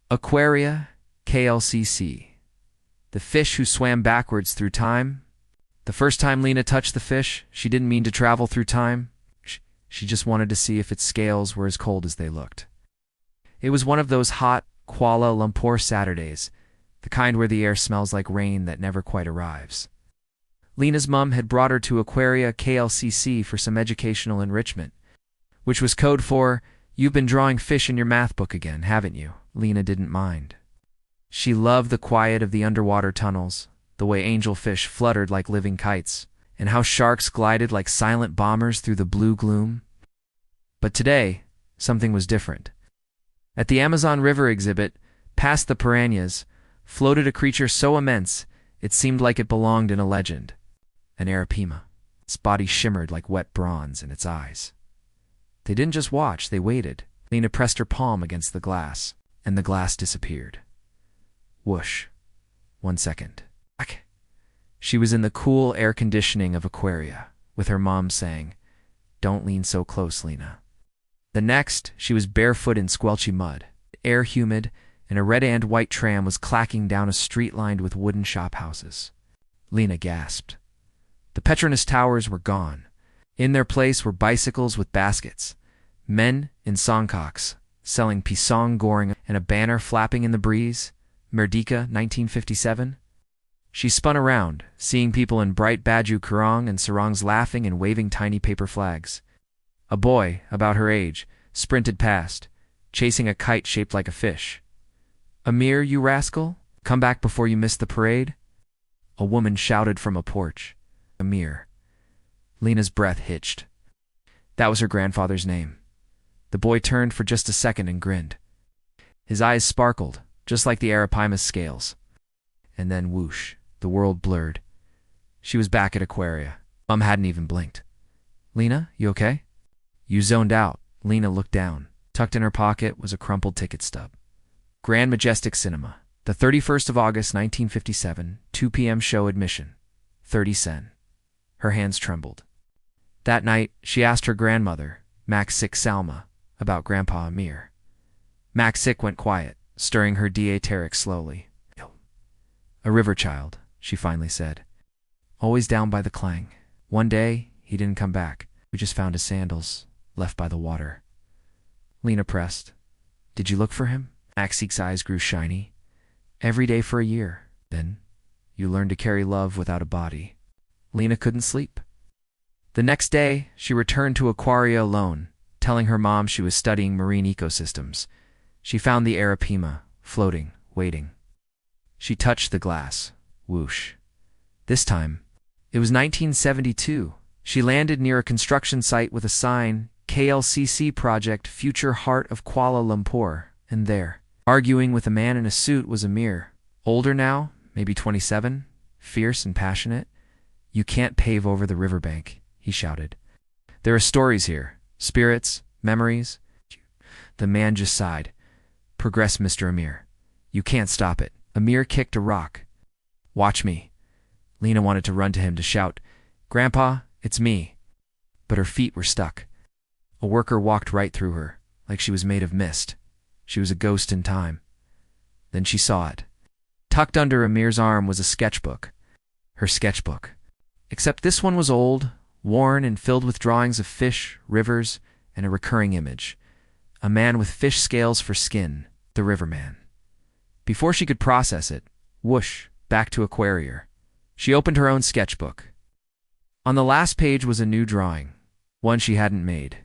Aquaria KLCC. The fish who swam backwards through time. The first time Lina touched the fish, she didn't mean to travel through time. She just wanted to see if its scales were as cold as they looked. It was one of those hot Kuala Lumpur Saturdays, the kind where the air smells like rain that never quite arrives. Lina's mum had brought her to Aquaria KLCC for some educational enrichment, which was code for, "You've been drawing fish in your math book again, haven't you?" Lina didn't mind. She loved the quiet of the underwater tunnels, the way angelfish fluttered like living kites, and how sharks glided like silent bombers through the blue gloom. But today, something was different. At the Amazon River exhibit, past the piranhas, floated a creature so immense it seemed like it belonged in a legend. An arapaima. Its body shimmered like wet bronze in its eyes. They didn't just watch, they waited. Lina pressed her palm against the glass, and the glass disappeared. Whoosh. 1 second. She was in the cool air conditioning of Aquaria, with her mom saying, "Don't lean so close, Lina." The next, she was barefoot in squelchy mud, air humid, and a red and white tram was clacking down a street lined with wooden shop houses. Lina gasped. The Petronas towers were gone. In their place were bicycles with baskets, men in songkoks selling pisang goreng, and a banner flapping in the breeze, Merdeka 1957. She spun around, seeing people in bright baju kurung and sarongs laughing and waving tiny paper flags. A boy, about her age, sprinted past, chasing a kite shaped like a fish. "Amir, you rascal, come back before you miss the parade." A woman shouted from a porch. Amir. Lina's breath hitched. That was her grandfather's name. The boy turned for just a second and grinned. His eyes sparkled, just like the arapaima's scales. And then whoosh, the world blurred. She was back at Aquaria. Mum hadn't even blinked. "Lina, you okay?" "You zoned out." Lina looked down. Tucked in her pocket was a crumpled ticket stub. Grand Majestic Cinema. The 31st of August, 1957, 2 p.m. show admission. 30 sen. Her hands trembled. That night, she asked her grandmother, Maxic Salma, about Grandpa Amir. Maxic went quiet, stirring her diateric slowly. "A river child," she finally said. "Always down by the Klang. One day, he didn't come back. We just found his sandals, left by the water." Lina pressed. "Did you look for him?" Maxic's eyes grew shiny. "Every day for a year. Then, you learned to carry love without a body." Lina couldn't sleep. The next day, she returned to Aquaria alone, telling her mom she was studying marine ecosystems. She found the arapaima, floating, waiting. She touched the glass. Whoosh. This time, it was 1972. She landed near a construction site with a sign, KLCC Project, Future Heart of Kuala Lumpur, and there, arguing with a man in a suit, was Amir. Older now, maybe 27, fierce and passionate. "You can't pave over the riverbank," he shouted. "There are stories here, spirits, memories." The man just sighed. "Progress, Mr. Amir. You can't stop it." Amir kicked a rock. "Watch me." Lina wanted to run to him to shout, "Grandpa, it's me." But her feet were stuck. A worker walked right through her, like she was made of mist. She was a ghost in time. Then she saw it. Tucked under Amir's arm was a sketchbook. Her sketchbook. Except this one was old, worn, and filled with drawings of fish, rivers, and a recurring image. A man with fish scales for skin, the riverman. Before she could process it, whoosh, back to Aquaria. She opened her own sketchbook. On the last page was a new drawing, one she hadn't made.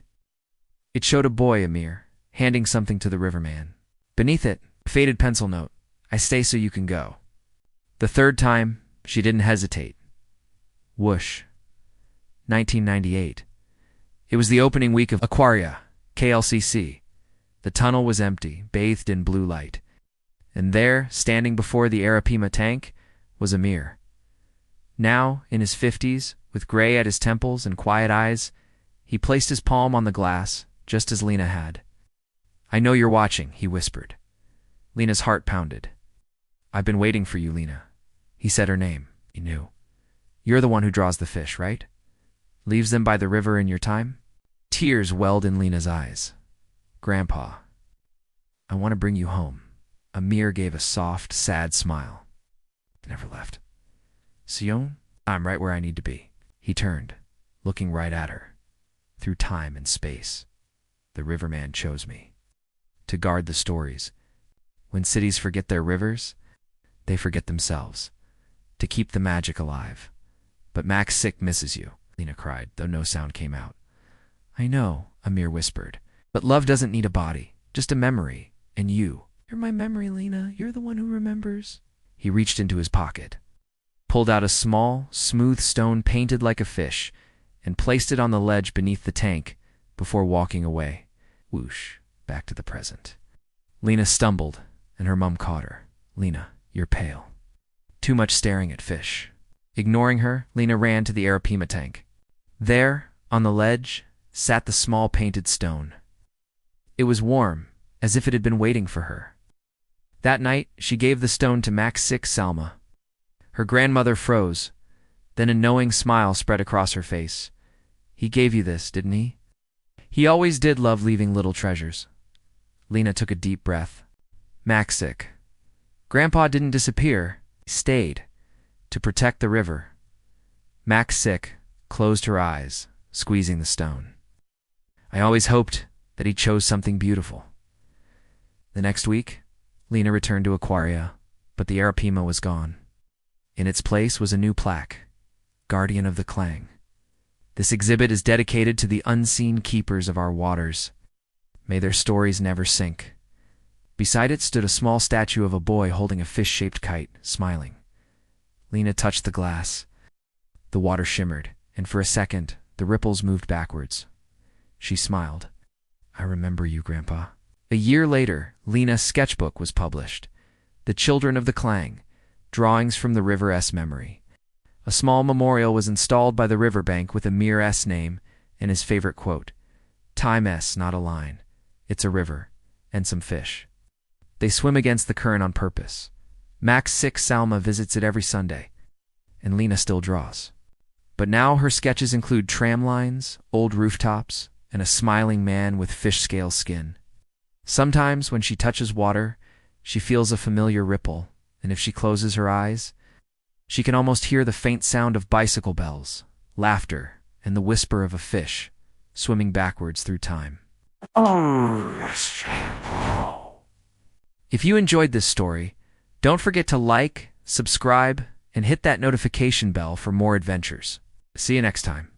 It showed a boy, Amir, handing something to the riverman. Beneath it, a faded pencil note, "I stay so you can go." The third time, she didn't hesitate. Whoosh. 1998. It was the opening week of Aquaria KLCC. The tunnel was empty, bathed in blue light. And there, standing before the arapaima tank, was Amir. Now, in his 50s, with gray at his temples and quiet eyes, he placed his palm on the glass, just as Lina had. "I know you're watching," he whispered. Lina's heart pounded. "I've been waiting for you, Lina." He said her name. He knew. "You're the one who draws the fish, right? Leaves them by the river in your time?" Tears welled in Lina's eyes. "Grandpa, I want to bring you home." Amir gave a soft, sad smile. Never left. Sion, I'm right where I need to be. He turned, looking right at her. Through time and space, the riverman chose me. To guard the stories. When cities forget their rivers, they forget themselves. To keep the magic alive. But Max sick misses you, Lina cried, though no sound came out. I know, Amir whispered. But love doesn't need a body, just a memory. And you. You're my memory, Lina. You're the one who remembers. He reached into his pocket, pulled out a small, smooth stone painted like a fish, and placed it on the ledge beneath the tank before walking away. Whoosh, back to the present. Lina stumbled, and her mum caught her. Lina, you're pale. Too much staring at fish. Ignoring her, Lina ran to the arapaima tank. There, on the ledge, sat the small painted stone. It was warm, as if it had been waiting for her. That night, she gave the stone to Mac's sick Salma. Her grandmother froze. Then a knowing smile spread across her face. He gave you this, didn't he? He always did love leaving little treasures. Lina took a deep breath. Mac's sick. Grandpa didn't disappear. He stayed. To protect the river. Mac's sick closed her eyes, squeezing the stone. I always hoped that he chose something beautiful. The next week, Lina returned to Aquaria, but the arapaima was gone. In its place was a new plaque, Guardian of the Klang. This exhibit is dedicated to the unseen keepers of our waters. May their stories never sink. Beside it stood a small statue of a boy holding a fish-shaped kite, smiling. Lina touched the glass. The water shimmered, and for a second, the ripples moved backwards. She smiled. I remember you, Grandpa. A year later, Lina's sketchbook was published. The Children of the Klang, Drawings from the River's Memory. A small memorial was installed by the riverbank with Amir's name and his favorite quote, Time's not a line, it's a river, and some fish. They swim against the current on purpose. Mac's sick Salma visits it every Sunday, and Lina still draws. But now her sketches include tram lines, old rooftops, and a smiling man with fish-scale skin. Sometimes, when she touches water, she feels a familiar ripple, and if she closes her eyes, she can almost hear the faint sound of bicycle bells, laughter, and the whisper of a fish swimming backwards through time. If you enjoyed this story, don't forget to like, subscribe, and hit that notification bell for more adventures. See you next time.